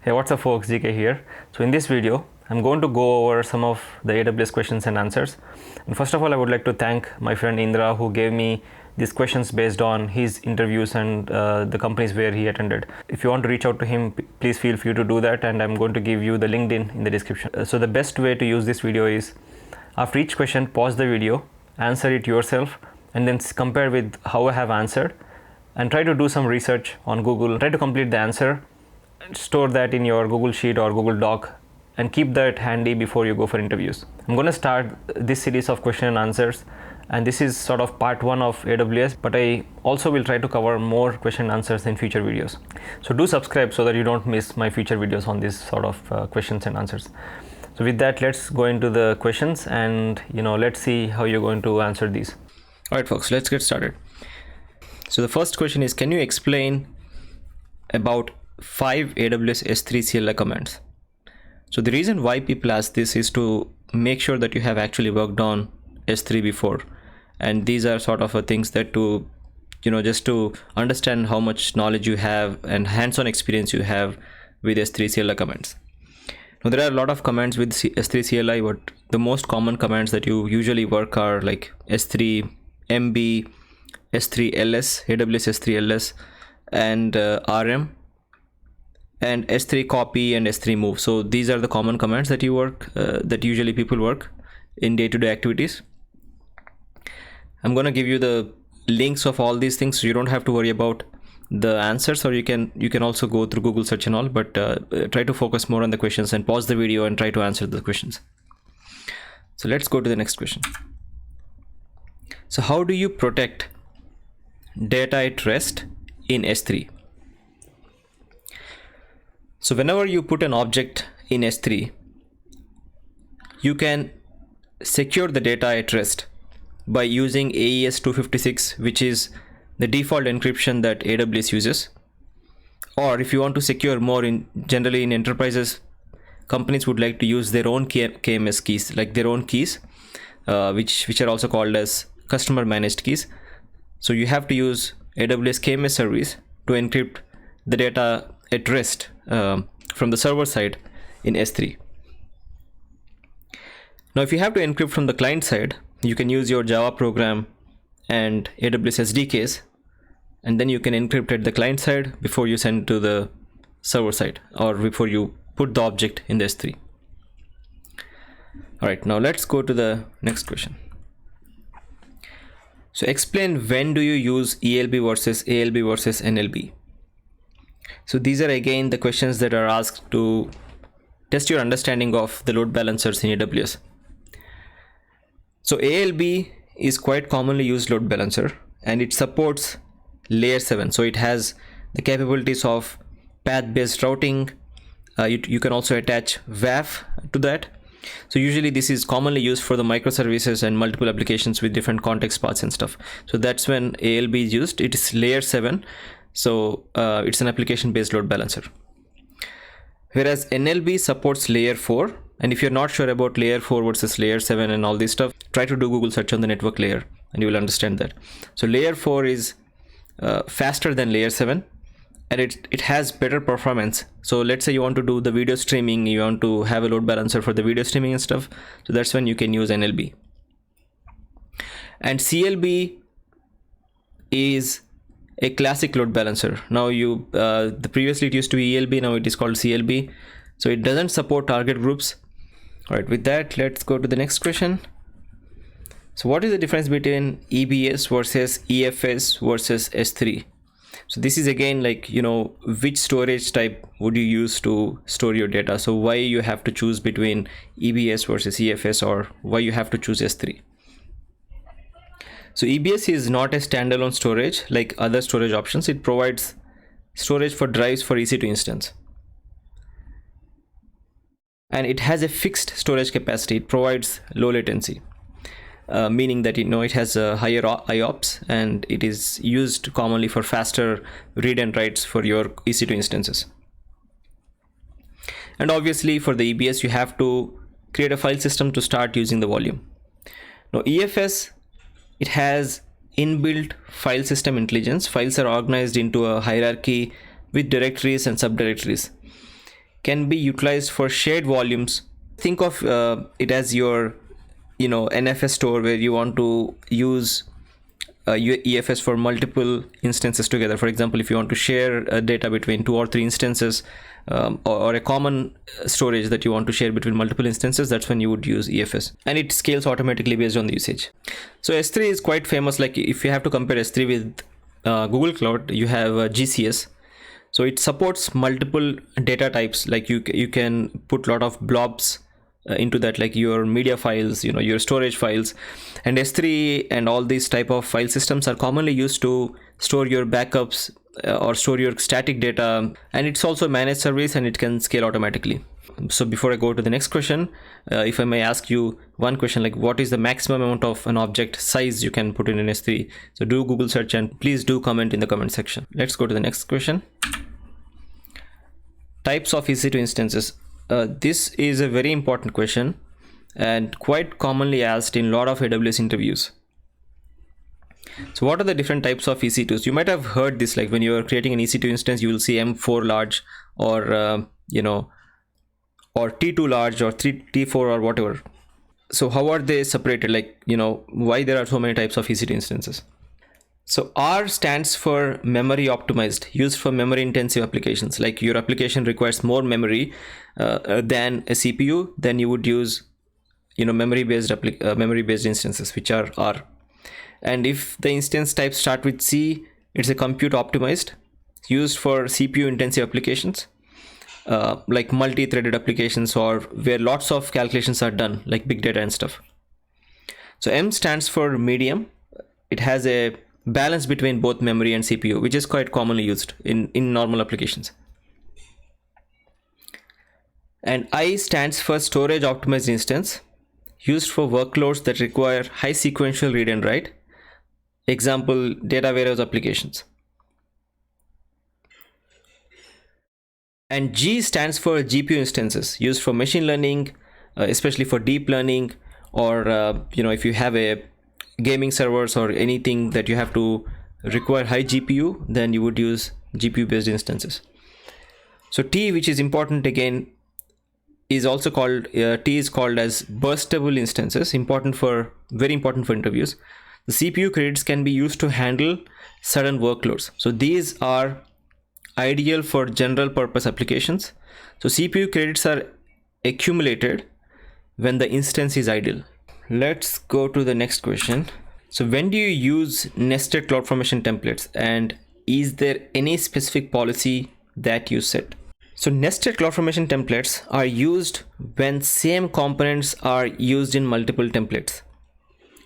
Hey, what's up folks, GK here. So in this video, I'm going to go over some of the AWS questions and answers. And first of all, I would like to thank my friend Indra who gave me these questions based on his interviews and the companies where he attended. If you want to reach out to him, please feel free to do that, and I'm going to give you the LinkedIn in the description. So the best way to use this video is, after each question, pause the video, answer it yourself, and then compare with how I have answered, and try to do some research on Google. Try to complete the answer, store that in your Google Sheet or Google Doc, and keep that handy before you go for interviews. I'm going to start this series of question and answers, and this is sort of part 1 of AWS, but I also will try to cover more question and answers in future videos. So do subscribe so that you don't miss my future videos on this sort of questions and answers. So with that, let's go into the questions and let's see how you're going to answer these. All right folks, let's get started. So the first question is, can you explain about 5 AWS S3 CLI commands? So the reason why people ask this is to make sure that you have actually worked on S3 before, and these are sort of things that to just to understand how much knowledge you have and hands-on experience you have with S3 CLI commands. Now there are a lot of commands with S3 CLI, but the most common commands that you usually work are like S3 MB, S3 LS, AWS S3 LS, and RM, and S3 copy and S3 move. So these are the common commands that you work that usually people work in day-to-day activities. I'm going to give you the links of all these things, so you don't have to worry about the answers, or you can also go through Google search and all, but try to focus more on the questions and pause the video and try to answer the questions. So let's go to the next question. So how do you protect data at rest in S3? So whenever you put an object in S3, you can secure the data at rest by using AES 256, which is the default encryption that AWS uses. Or if you want to secure more, generally in enterprises, companies would like to use their own KMS keys, like their own keys, which are also called as customer managed keys. So you have to use AWS KMS service to encrypt the data at rest from the server side in S3. Now if you have to encrypt from the client side, you can use your Java program and AWS SDKs, and then you can encrypt at the client side before you send to the server side, or before you put the object in the S3. All right, now let's go to the next question. So explain, when do you use ELB versus ALB versus NLB? So these are again the questions that are asked to test your understanding of the load balancers in AWS. So ALB is quite commonly used load balancer, and it supports layer 7. So it has the capabilities of path-based routing. You can also attach WAF to that. So usually this is commonly used for the microservices and multiple applications with different context paths and stuff. So that's when ALB is used. It is layer 7. So it's an application-based load balancer. Whereas NLB supports layer 4. And if you're not sure about layer 4 versus layer 7 and all this stuff, try to do Google search on the network layer and you will understand that. So layer 4 is faster than layer 7, and it has better performance. So let's say you want to do the video streaming, you want to have a load balancer for the video streaming and stuff. So that's when you can use NLB. And CLB is a classic load balancer. Now previously it used to be ELB, now it is called CLB. So it doesn't support target groups. All right, with that, let's go to the next question. So what is the difference between EBS versus EFS versus S3? So this is again like, which storage type would you use to store your data? So why you have to choose between EBS versus EFS, or why you have to choose S3? So EBS is not a standalone storage like other storage options. It provides storage for drives for EC2 instance. And it has a fixed storage capacity. It provides low latency, meaning that it has a higher IOPS, and it is used commonly for faster read and writes for your EC2 instances. And obviously for the EBS, you have to create a file system to start using the volume. Now EFS, it has inbuilt file system intelligence. Files are organized into a hierarchy with directories and subdirectories. can be utilized for shared volumes. Think of it as your NFS store, where you want to use your EFS for multiple instances together. For example, if you want to share data between 2 or 3 instances, or a common storage that you want to share between multiple instances, that's when you would use EFS, and it scales automatically based on the usage. So S3 is quite famous. Like if you have to compare S3 with Google Cloud, you have GCS. So it supports multiple data types. Like you can put a lot of blobs into that, like your media files, your storage files. And S3 and all these type of file systems are commonly used to store your backups or store your static data, and it's also a managed service and it can scale automatically. So before I go to the next question, if I may ask you one question, like what is the maximum amount of an object size you can put in an S3? So do Google search and please do comment in the comment section. Let's go to the next question. Types of EC2 instances. This is a very important question and quite commonly asked in a lot of AWS interviews. So what are the different types of EC2s? You might have heard this, like when you are creating an EC2 instance, you will see M4 large or or T2 large or T4 or whatever. So how are they separated? Like, why there are so many types of EC2 instances? So R stands for memory optimized, used for memory intensive applications. Like your application requires more memory than a CPU, then you would use memory based instances, which are R. And if the instance types start with C, it's a compute optimized, used for CPU intensive applications, like multi-threaded applications or where lots of calculations are done, like big data and stuff. So M stands for medium. It has a balance between both memory and CPU, which is quite commonly used in normal applications. And I stands for storage optimized instance, used for workloads that require high sequential read and write. Example, data warehouse applications. And G stands for GPU instances, used for machine learning, especially for deep learning, or if you have a gaming servers or anything that you have to require high GPU, then you would use GPU based instances. So T, which is important again, is also called T is called as burstable instances, very important for interviews. The CPU credits can be used to handle certain workloads. So these are ideal for general purpose applications. So CPU credits are accumulated when the instance is idle. Let's go to the next question. So when do you use nested CloudFormation templates, and is there any specific policy that you set? So nested CloudFormation templates are used when same components are used in multiple templates.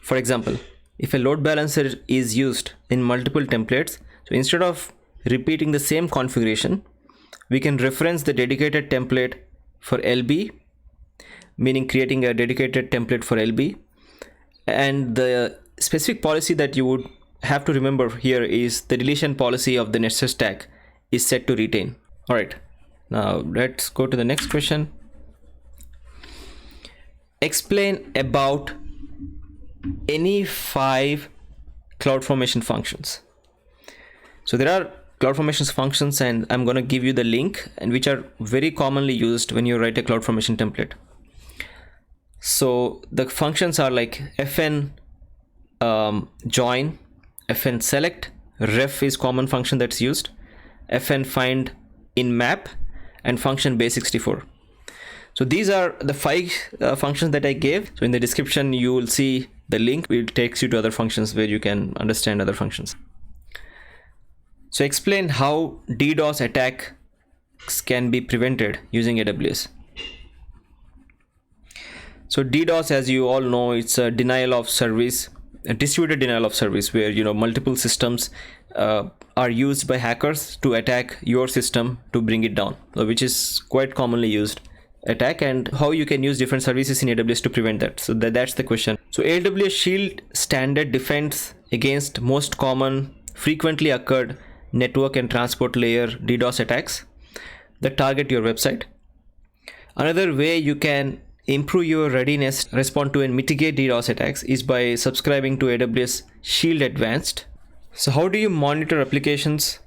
For example, if a load balancer is used in multiple templates, so instead of repeating the same configuration, we can reference the dedicated template for LB, meaning creating a dedicated template for LB. And the specific policy that you would have to remember here is the deletion policy of the nested stack is set to retain. All right, now let's go to the next question. Explain about any 5 CloudFormation functions. So there are CloudFormation functions, and I'm going to give you the link, and which are very commonly used when you write a CloudFormation template. So the functions are like fn join, fn select, ref is common function that's used, fn find in map, and function base64. So these are the 5 functions that I gave. So in the description you will see the link. It takes you to other functions where you can understand other functions. So explain how DDoS attacks can be prevented using AWS. So DDoS, as you all know, it's a denial of service, a distributed denial of service, where multiple systems are used by hackers to attack your system to bring it down, which is quite commonly used attack, and how you can use different services in AWS to prevent that. So that's the question. So AWS Shield standard defends against most common, frequently occurred network and transport layer DDoS attacks that target your website. Another way you can improve your readiness, respond to and mitigate DDoS attacks is by subscribing to AWS Shield Advanced. So how do you monitor applications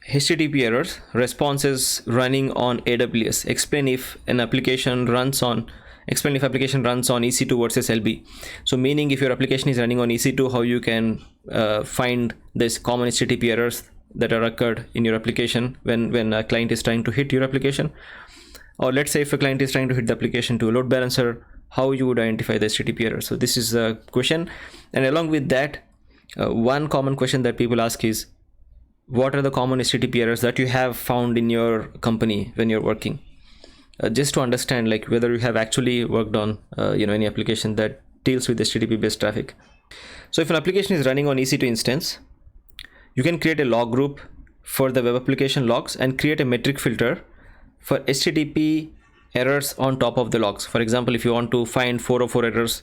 HTTP errors, responses running on AWS. Explain if application runs on EC2 versus LB. So meaning if your application is running on EC2, how you can find this common HTTP errors that are occurred in your application when a client is trying to hit your application. Or let's say if a client is trying to hit the application to a load balancer, how you would identify the HTTP error. So this is a question. And along with that, one common question that people ask is, what are the common HTTP errors that you have found in your company when you're working? Just to understand like whether you have actually worked on any application that deals with HTTP based traffic. So if an application is running on EC2 instance, you can create a log group for the web application logs and create a metric filter for HTTP errors on top of the logs. For example, if you want to find 404 errors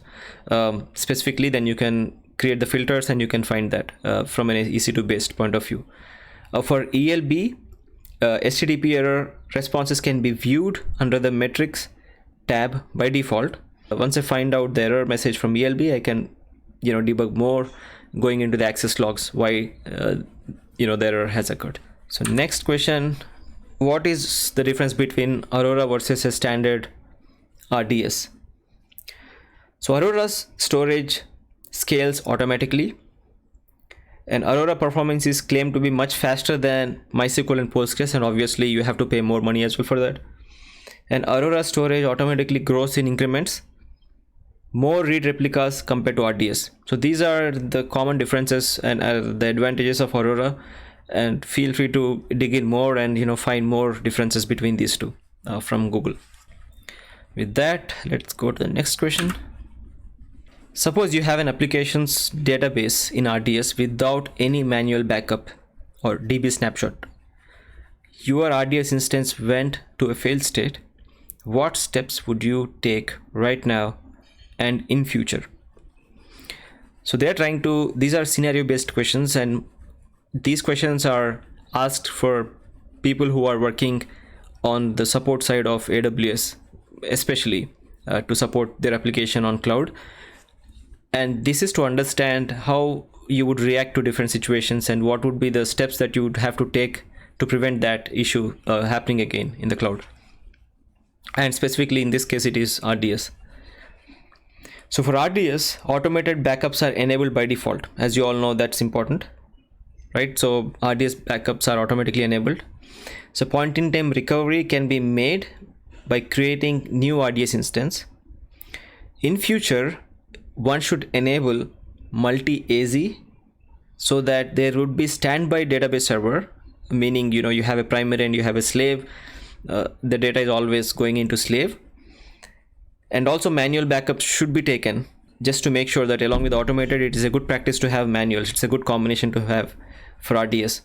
specifically, then you can create the filters and you can find that from an EC2 based point of view. For ELB, HTTP error responses can be viewed under the metrics tab by default. Once I find out the error message from ELB, I can debug more, going into the access logs why the error has occurred. So next question, what is the difference between Aurora versus a standard RDS? So Aurora's storage scales automatically, and Aurora performance is claimed to be much faster than MySQL and Postgres, and obviously you have to pay more money as well for that. And Aurora storage automatically grows in increments, more read replicas compared to RDS. So these are the common differences and the advantages of Aurora, and feel free to dig in more and find more differences between these two from Google. With that, let's go to the next question. Suppose you have an application's database in RDS without any manual backup or DB snapshot. Your RDS instance went to a failed state. What steps would you take right now and in future? So these are scenario based questions, and these questions are asked for people who are working on the support side of AWS, especially to support their application on cloud. And this is to understand how you would react to different situations and what would be the steps that you would have to take to prevent that issue happening again in the cloud. And specifically in this case, it is RDS. So for RDS, automated backups are enabled by default. As you all know, that's important, right? So RDS backups are automatically enabled. So point in time recovery can be made by creating new RDS instance. In future, one should enable multi-AZ so that there would be standby database server, meaning you have a primary and you have a slave. The data is always going into slave. And also manual backups should be taken just to make sure that along with automated, it is a good practice to have manuals. It's a good combination to have for RDS.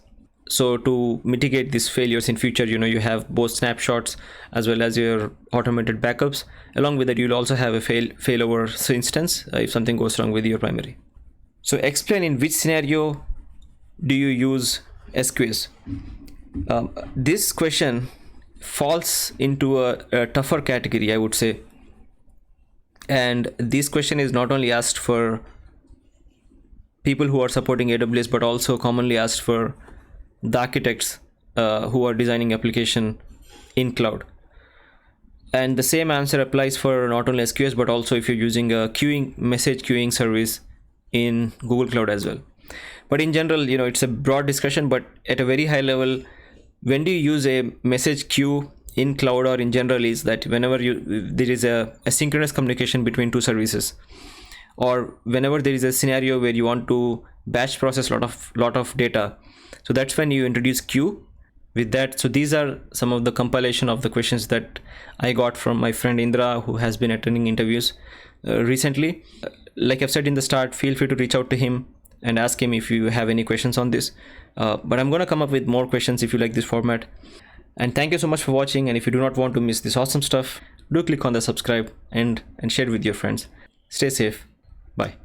So to mitigate these failures in future, you have both snapshots as well as your automated backups. Along with that, you'll also have a failover instance if something goes wrong with your primary. So explain in which scenario do you use SQS? This question falls into a tougher category, I would say. And this question is not only asked for people who are supporting AWS, but also commonly asked for the architects who are designing application in cloud. And the same answer applies for not only SQS, but also if you're using a message queuing service in Google Cloud as well. But in general, it's a broad discussion, but at a very high level, when do you use a message queue in cloud or in general is that whenever there is a asynchronous communication between two services, or whenever there is a scenario where you want to batch process lot of data. So that's when you introduce queue with that. So these are some of the compilation of the questions that I got from my friend Indra, who has been attending interviews recently. Like I've said in the start, feel free to reach out to him and ask him if you have any questions on this. But I'm going to come up with more questions if you like this format. And thank you so much for watching. And if you do not want to miss this awesome stuff, do click on the subscribe and share with your friends. Stay safe. Bye.